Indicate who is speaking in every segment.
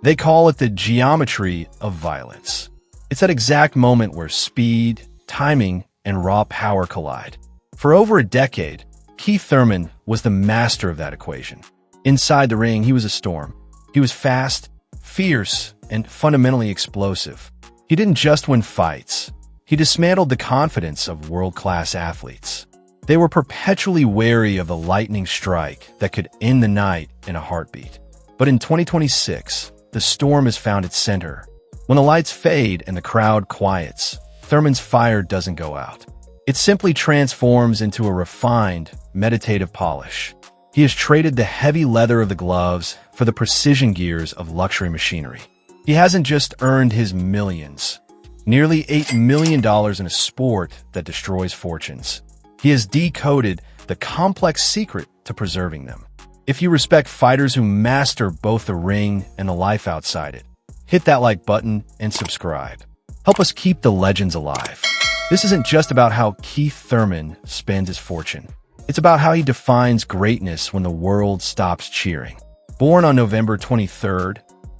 Speaker 1: They call it the geometry of violence. It's that exact moment where speed, timing, and raw power collide. For over a decade, Keith Thurman was the master of that equation. Inside the ring, he was a storm. He was fast, fierce, and fundamentally explosive. He didn't just win fights. He dismantled the confidence of world-class athletes. They were perpetually wary of the lightning strike that could end the night in a heartbeat. But in 2026, the storm has found its center. When the lights fade and the crowd quiets, Thurman's fire doesn't go out. It simply transforms into a refined, meditative polish. He has traded the heavy leather of the gloves for the precision gears of luxury machinery. He hasn't just earned his millions, nearly $8 million in a sport that destroys fortunes. He has decoded the complex secret to preserving them. If you respect fighters who master both the ring and the life outside it, hit that like button and subscribe. Help us keep the legends alive. This isn't just about how Keith Thurman spends his fortune. It's about how he defines greatness when the world stops cheering. Born on November 23,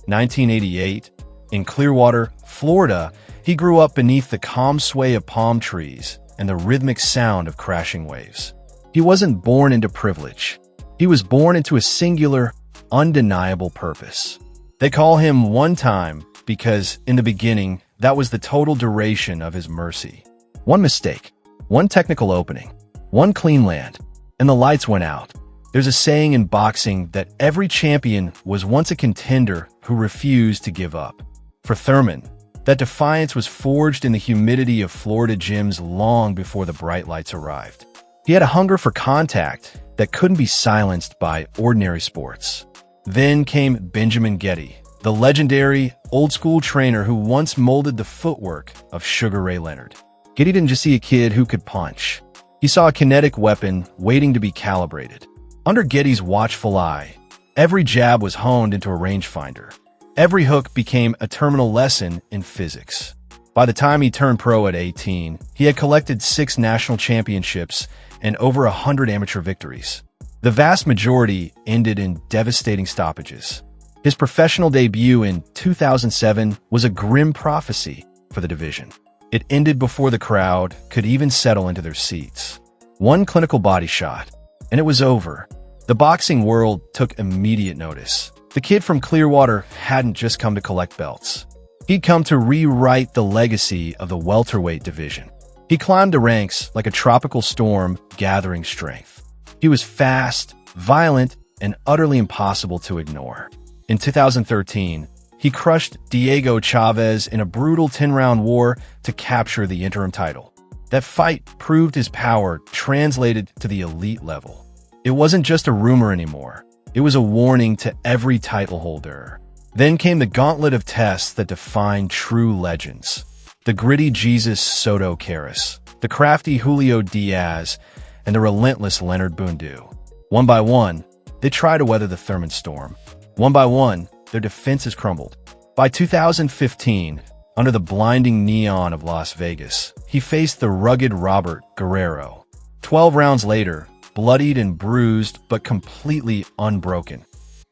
Speaker 1: 1988, in Clearwater, Florida, he grew up beneath the calm sway of palm trees and the rhythmic sound of crashing waves. He wasn't born into privilege. He was born into a singular, undeniable purpose. They call him one time because, in the beginning, that was the total duration of his mercy. One mistake, one technical opening, one clean land, and the lights went out. There's a saying in boxing that every champion was once a contender who refused to give up. For Thurman, that defiance was forged in the humidity of Florida gyms long before the bright lights arrived. He had a hunger for contact that couldn't be silenced by ordinary sports. Then came Benjamin Gennady, the legendary, old-school trainer who once molded the footwork of Sugar Ray Leonard. Gennady didn't just see a kid who could punch. He saw a kinetic weapon waiting to be calibrated. Under Gennady's watchful eye, every jab was honed into a rangefinder. Every hook became a terminal lesson in physics. By the time he turned pro at 18, he had collected 6 national championships and over 100 amateur victories. The vast majority ended in devastating stoppages. His professional debut in 2007 was a grim prophecy for the division. It ended before the crowd could even settle into their seats. One clinical body shot, and it was over. The boxing world took immediate notice. The kid from Clearwater hadn't just come to collect belts. He'd come to rewrite the legacy of the welterweight division. He climbed the ranks like a tropical storm gathering strength. He was fast, violent, and utterly impossible to ignore. In 2013, he crushed Diego Chavez in a brutal 10-round war to capture the interim title. That fight proved his power translated to the elite level. It wasn't just a rumor anymore. It was a warning to every title holder. Then came the gauntlet of tests that defined true legends. The gritty Jesus Soto Karass, the crafty Julio Diaz, and the relentless Leonard Bundu. One by one, they tried to weather the Thurman storm. One by one, their defenses crumbled. By 2015, under the blinding neon of Las Vegas, he faced the rugged Robert Guerrero. 12 rounds later, bloodied and bruised but completely unbroken,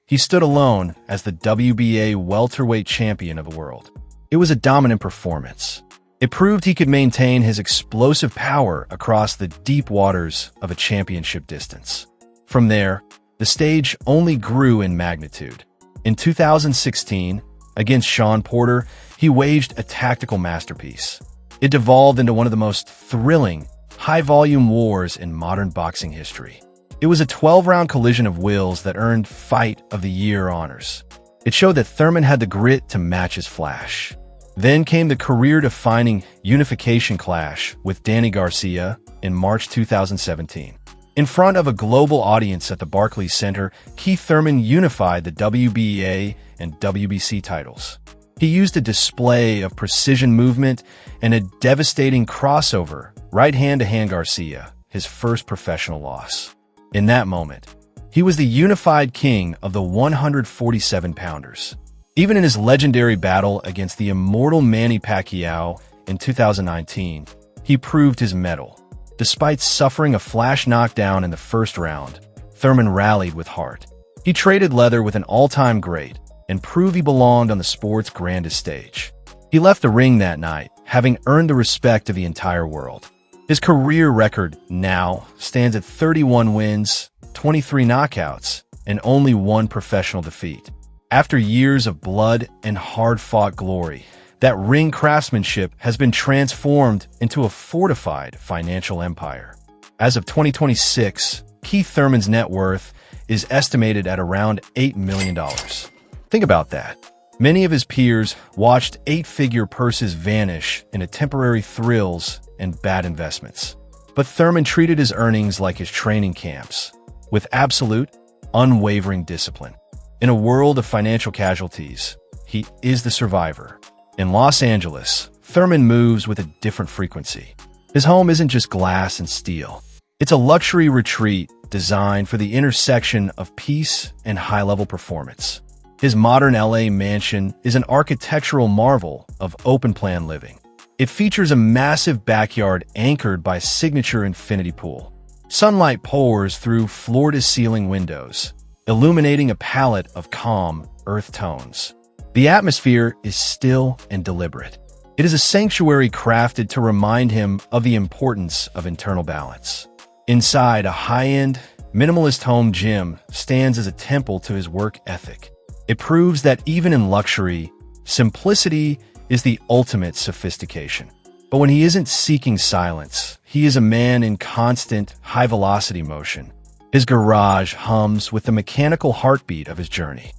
Speaker 1: he stood alone as the WBA welterweight champion of the world. It was a dominant performance. It proved he could maintain his explosive power across the deep waters of a championship distance. From there, the stage only grew in magnitude. In 2016, against Shawn Porter, he waged a tactical masterpiece. It devolved into one of the most thrilling, high-volume wars in modern boxing history. It was a 12-round collision of wills that earned Fight of the Year honors. It showed that Thurman had the grit to match his flash. Then came the career-defining unification clash with Danny Garcia in March 2017. In front of a global audience at the Barclays Center, Keith Thurman unified the WBA and WBC titles. He used a display of precision movement and a devastating crossover, right hand to hand Garcia, his first professional loss. In that moment, he was the unified king of the 147-pounders. Even in his legendary battle against the immortal Manny Pacquiao in 2019, he proved his mettle. Despite suffering a flash knockdown in the first round, Thurman rallied with heart. He traded leather with an all-time great, and prove he belonged on the sport's grandest stage. He left the ring that night, having earned the respect of the entire world. His career record now stands at 31 wins, 23 knockouts, and only one professional defeat. After years of blood and hard-fought glory, that ring craftsmanship has been transformed into a fortified financial empire. As of 2026, Keith Thurman's net worth is estimated at around $8 million. Think about that. Many of his peers watched eight-figure purses vanish into temporary thrills and bad investments. But Thurman treated his earnings like his training camps, with absolute, unwavering discipline. In a world of financial casualties, he is the survivor. In Los Angeles, Thurman moves with a different frequency. His home isn't just glass and steel. It's a luxury retreat designed for the intersection of peace and high-level performance. His modern LA mansion is an architectural marvel of open-plan living. It features a massive backyard anchored by a signature infinity pool. Sunlight pours through floor-to-ceiling windows, illuminating a palette of calm, earth tones. The atmosphere is still and deliberate. It is a sanctuary crafted to remind him of the importance of internal balance. Inside, a high-end, minimalist home gym stands as a temple to his work ethic. It proves that even in luxury, simplicity is the ultimate sophistication. But when he isn't seeking silence, he is a man in constant, high-velocity motion. His garage hums with the mechanical heartbeat of his journey.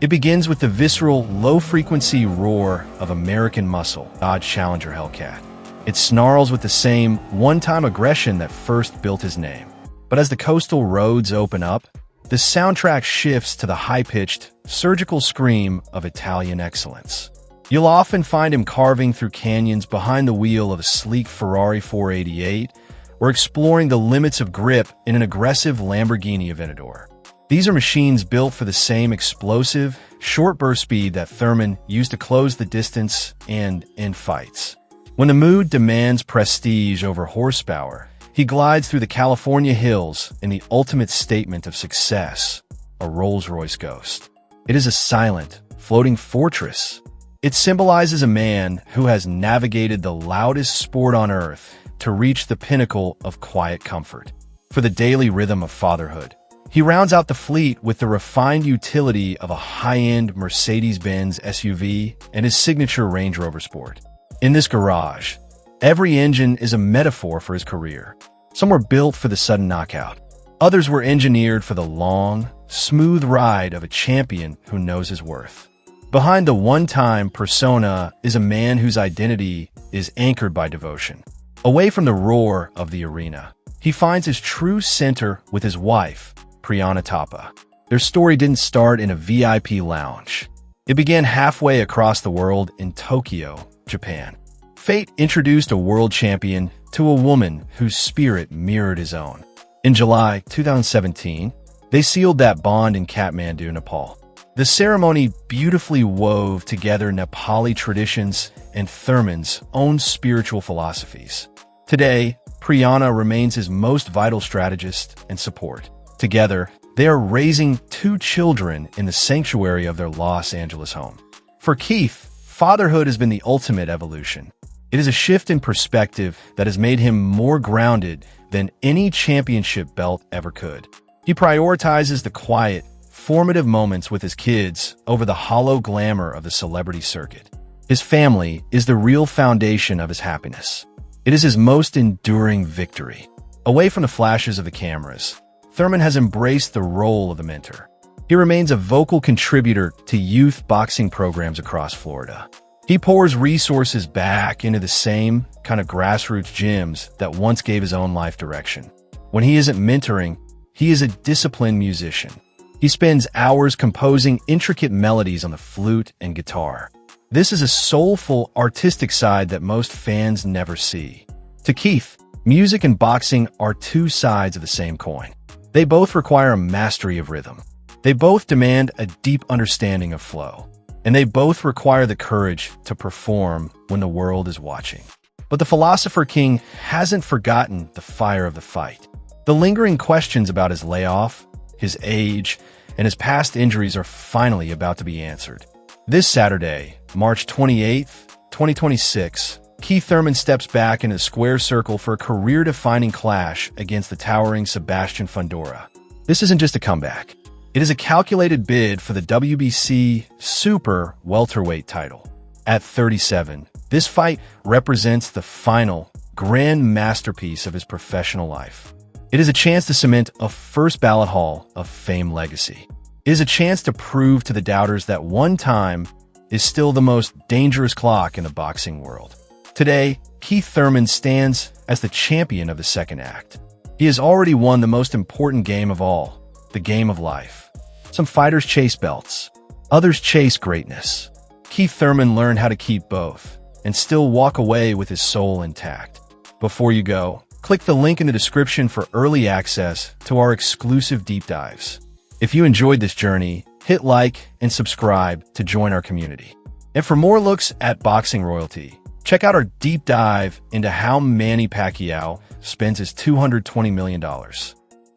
Speaker 1: It begins with the visceral, low-frequency roar of American muscle, Dodge Challenger Hellcat. It snarls with the same one-time aggression that first built his name. But as the coastal roads open up, the soundtrack shifts to the high-pitched, surgical scream of Italian excellence. You'll often find him carving through canyons behind the wheel of a sleek Ferrari 488 or exploring the limits of grip in an aggressive Lamborghini Aventador. These are machines built for the same explosive, short burst speed that Thurman used to close the distance and end fights. When the mood demands prestige over horsepower, he glides through the California hills in the ultimate statement of success, a Rolls-Royce Ghost. It is a silent, floating fortress. It symbolizes a man who has navigated the loudest sport on earth to reach the pinnacle of quiet comfort. For the daily rhythm of fatherhood, he rounds out the fleet with the refined utility of a high-end Mercedes-Benz SUV and his signature Range Rover Sport. In this garage, every engine is a metaphor for his career. Some were built for the sudden knockout. Others were engineered for the long, smooth ride of a champion who knows his worth. Behind the one-time persona is a man whose identity is anchored by devotion. Away from the roar of the arena, he finds his true center with his wife, Priyana Thapa. Their story didn't start in a VIP lounge. It began halfway across the world in Tokyo, Japan. Fate introduced a world champion to a woman whose spirit mirrored his own. In July 2017, they sealed that bond in Kathmandu, Nepal. The ceremony beautifully wove together Nepali traditions and Thurman's own spiritual philosophies. Today, Priyana remains his most vital strategist and support. Together, they are raising 2 children in the sanctuary of their Los Angeles home. For Keith, fatherhood has been the ultimate evolution. It is a shift in perspective that has made him more grounded than any championship belt ever could. He prioritizes the quiet, formative moments with his kids over the hollow glamour of the celebrity circuit. His family is the real foundation of his happiness. It is his most enduring victory. Away from the flashes of the cameras, Thurman has embraced the role of the mentor. He remains a vocal contributor to youth boxing programs across Florida. He pours resources back into the same kind of grassroots gyms that once gave his own life direction. When he isn't mentoring, he is a disciplined musician. He spends hours composing intricate melodies on the flute and guitar. This is a soulful, artistic side that most fans never see. To Keith, music and boxing are 2 sides of the same coin. They both require a mastery of rhythm. They both demand a deep understanding of flow. And they both require the courage to perform when the world is watching. But the Philosopher King hasn't forgotten the fire of the fight. The lingering questions about his layoff, his age, and his past injuries are finally about to be answered. This Saturday, March 28th, 2026, Keith Thurman steps back into the square circle for a career-defining clash against the towering Sebastian Fundora. This isn't just a comeback. It is a calculated bid for the WBC Super Welterweight title. At 37, this fight represents the final, grand masterpiece of his professional life. It is a chance to cement a first ballot Hall of Fame legacy. It is a chance to prove to the doubters that one time is still the most dangerous clock in the boxing world. Today, Keith Thurman stands as the champion of the second act. He has already won the most important game of all, the game of life. Some fighters chase belts, others chase greatness. Keith Thurman learned how to keep both and still walk away with his soul intact. Before you go, click the link in the description for early access to our exclusive deep dives. If you enjoyed this journey, hit like and subscribe to join our community. And for more looks at boxing royalty, check out our deep dive into how Manny Pacquiao spends his $220 million.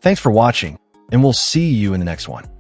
Speaker 1: Thanks for watching, and we'll see you in the next one.